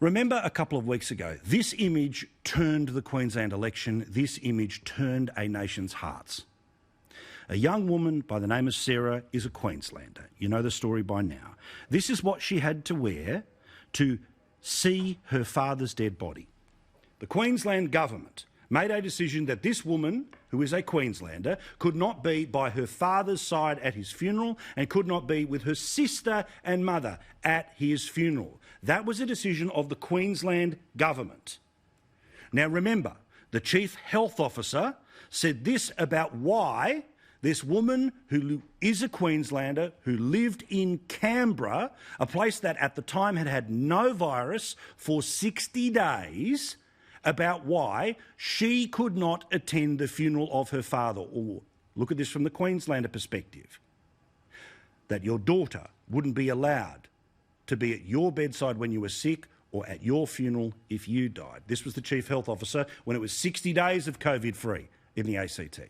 Remember a couple of weeks ago, this image turned the Queensland election. This image turned a nation's hearts. A young woman by the name of Sarah is a Queenslander. You know the story by now. This is what she had to wear to see her father's dead body. The Queensland government made a decision that this woman, who is a Queenslander, could not be by her father's side at his funeral and could not be with her sister and mother at his funeral. That was a decision of the Queensland government. Now remember, the Chief Health Officer said this about why this woman, who is a Queenslander, who lived in Canberra, a place that at the time had had no virus for 60 days, about why she could not attend the funeral of her father. Or look at this from the Queenslander perspective, that your daughter wouldn't be allowed to be at your bedside when you were sick or at your funeral if you died. This was the Chief Health Officer when it was 60 days of COVID-free in the ACT.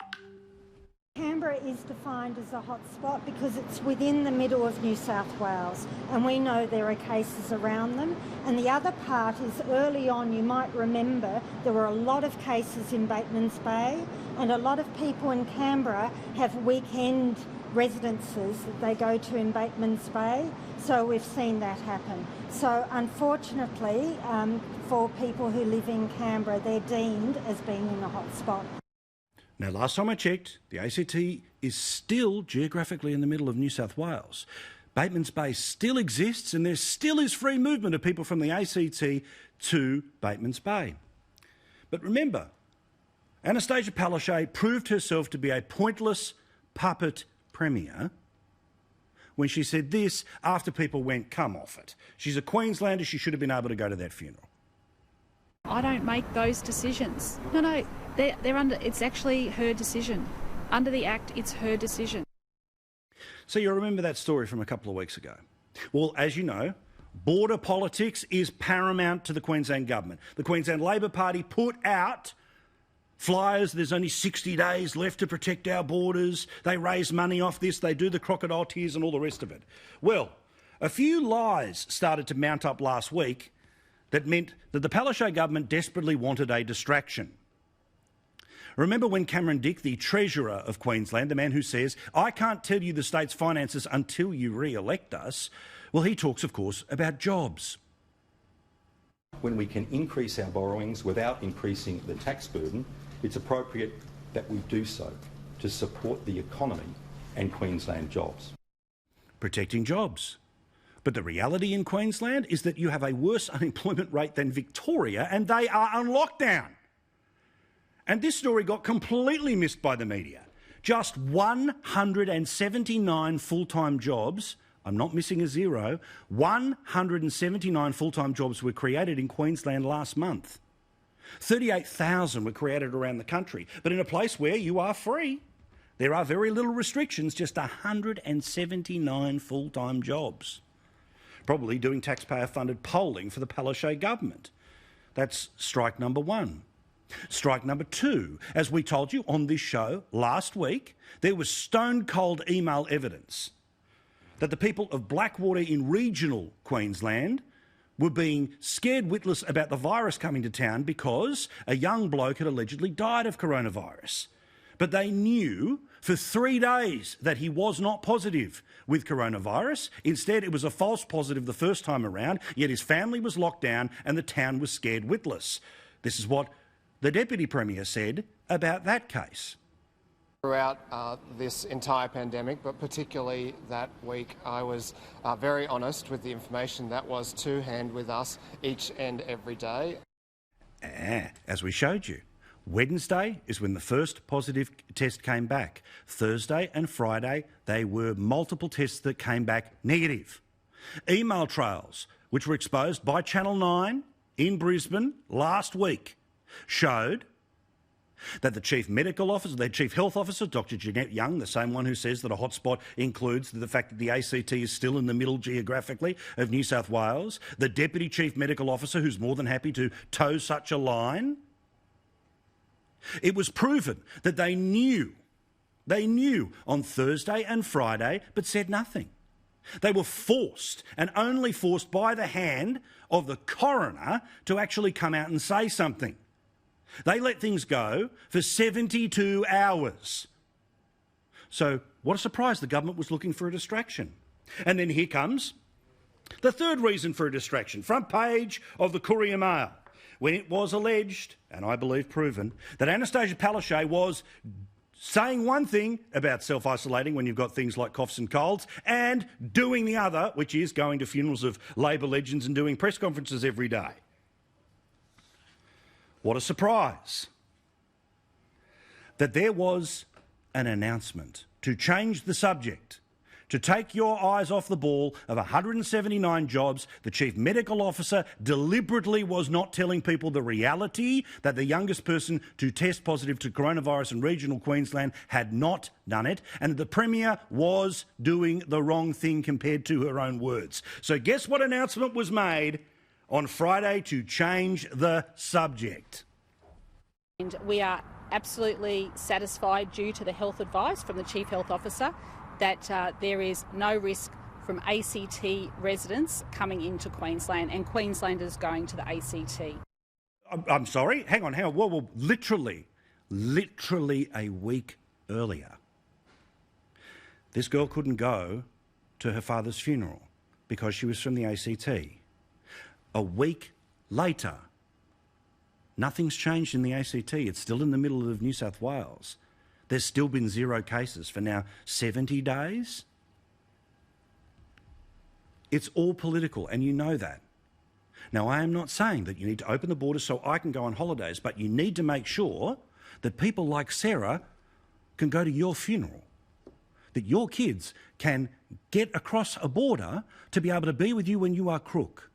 Canberra is defined as a hotspot because it's within the middle of New South Wales, and we know there are cases around them. And the other part is, early on, you might remember, there were a lot of cases in Batemans Bay, and a lot of people in Canberra have weekend residences that they go to in Batemans Bay, so we've seen that happen. So unfortunately, for people who live in Canberra, they're deemed as being in a hotspot. Now, last time I checked, the ACT is still geographically in the middle of New South Wales. Batemans Bay still exists, and there still is free movement of people from the ACT to Batemans Bay. But remember, Anastasia Palaszczuk proved herself to be a pointless puppet premier when she said this after people went, come off it. She's a Queenslander, she should have been able to go to that funeral. I don't make those decisions. No, they're under. It's actually her decision. Under the Act, it's her decision. So you remember that story from a couple of weeks ago. Well, as you know, border politics is paramount to the Queensland government. The Queensland Labor Party put out flyers, there's only 60 days left to protect our borders. They raise money off this, they do the crocodile tears and all the rest of it. Well, a few lies started to mount up last week that meant that the Palaszczuk government desperately wanted a distraction. Remember when Cameron Dick, the Treasurer of Queensland, the man who says, I can't tell you the state's finances until you re-elect us, well, he talks, of course, about jobs. When we can increase our borrowings without increasing the tax burden, it's appropriate that we do so to support the economy and Queensland jobs. Protecting jobs. But the reality in Queensland is that you have a worse unemployment rate than Victoria, and they are on lockdown. And this story got completely missed by the media. Just 179 full-time jobs, I'm not missing a zero, 179 full-time jobs were created in Queensland last month. 38,000 were created around the country, but in a place where you are free, there are very little restrictions, just 179 full-time jobs. Probably doing taxpayer-funded polling for the Palaszczuk government. That's strike number one. Strike number two, as we told you on this show last week, there was stone-cold email evidence that the people of Blackwater in regional Queensland were being scared witless about the virus coming to town because a young bloke had allegedly died of coronavirus. But they knew for 3 days that he was not positive with coronavirus. Instead, it was a false positive the first time around, yet his family was locked down and the town was scared witless. This is what the Deputy Premier said about that case. Throughout this entire pandemic, but particularly that week, I was very honest with the information that was to hand with us each and every day. As we showed you, Wednesday is when the first positive test came back. Thursday and Friday, they were multiple tests that came back negative. Email trails, which were exposed by Channel 9 in Brisbane last week, showed that the Chief Medical Officer, the Chief Health Officer, Dr Jeanette Young, the same one who says that a hotspot includes the fact that the ACT is still in the middle geographically of New South Wales, the Deputy Chief Medical Officer who's more than happy to toe such a line. It was proven that they knew on Thursday and Friday but said nothing. They were forced, and only forced by the hand of the coroner, to actually come out and say something. They let things go for 72 hours. So what a surprise, the government was looking for a distraction. And then here comes the third reason for a distraction. Front page of the Courier Mail, when it was alleged, and I believe proven, that Anastasia Palaszczuk was saying one thing about self-isolating when you've got things like coughs and colds, and doing the other, which is going to funerals of Labor legends and doing press conferences every day. What a surprise that there was an announcement to change the subject, to take your eyes off the ball of 179 jobs. The Chief Medical Officer deliberately was not telling people the reality that the youngest person to test positive to coronavirus in regional Queensland had not done it, and the Premier was doing the wrong thing compared to her own words. So guess what announcement was made on Friday to change the subject? And we are absolutely satisfied, due to the health advice from the Chief Health Officer, that there is no risk from ACT residents coming into Queensland and Queenslanders going to the ACT. I'm sorry? Hang on. Well, literally a week earlier, this girl couldn't go to her father's funeral because she was from the ACT. A week later, nothing's changed in the ACT. It's still in the middle of New South Wales. There's still been 0 cases for now 70 days. It's all political, and you know that. Now, I am not saying that you need to open the borders so I can go on holidays, but you need to make sure that people like Sarah can go to your funeral, that your kids can get across a border to be able to be with you when you are crook.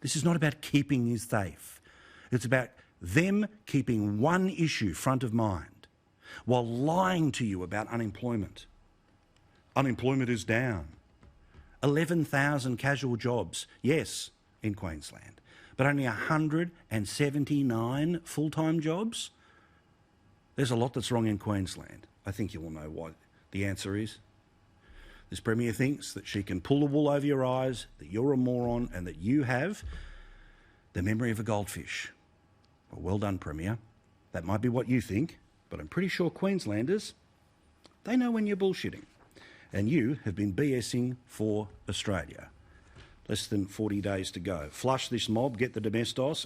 This is not about keeping you safe. It's about them keeping one issue front of mind while lying to you about unemployment. Unemployment is down. 11,000 casual jobs, yes, in Queensland, but only 179 full-time jobs. There's a lot that's wrong in Queensland. I think you all know what the answer is. This Premier thinks that she can pull the wool over your eyes, that you're a moron, and that you have the memory of a goldfish. Well done, Premier. That might be what you think, but I'm pretty sure Queenslanders, they know when you're bullshitting. And you have been BSing for Australia. Less than 40 days to go. Flush this mob, get the domestos, and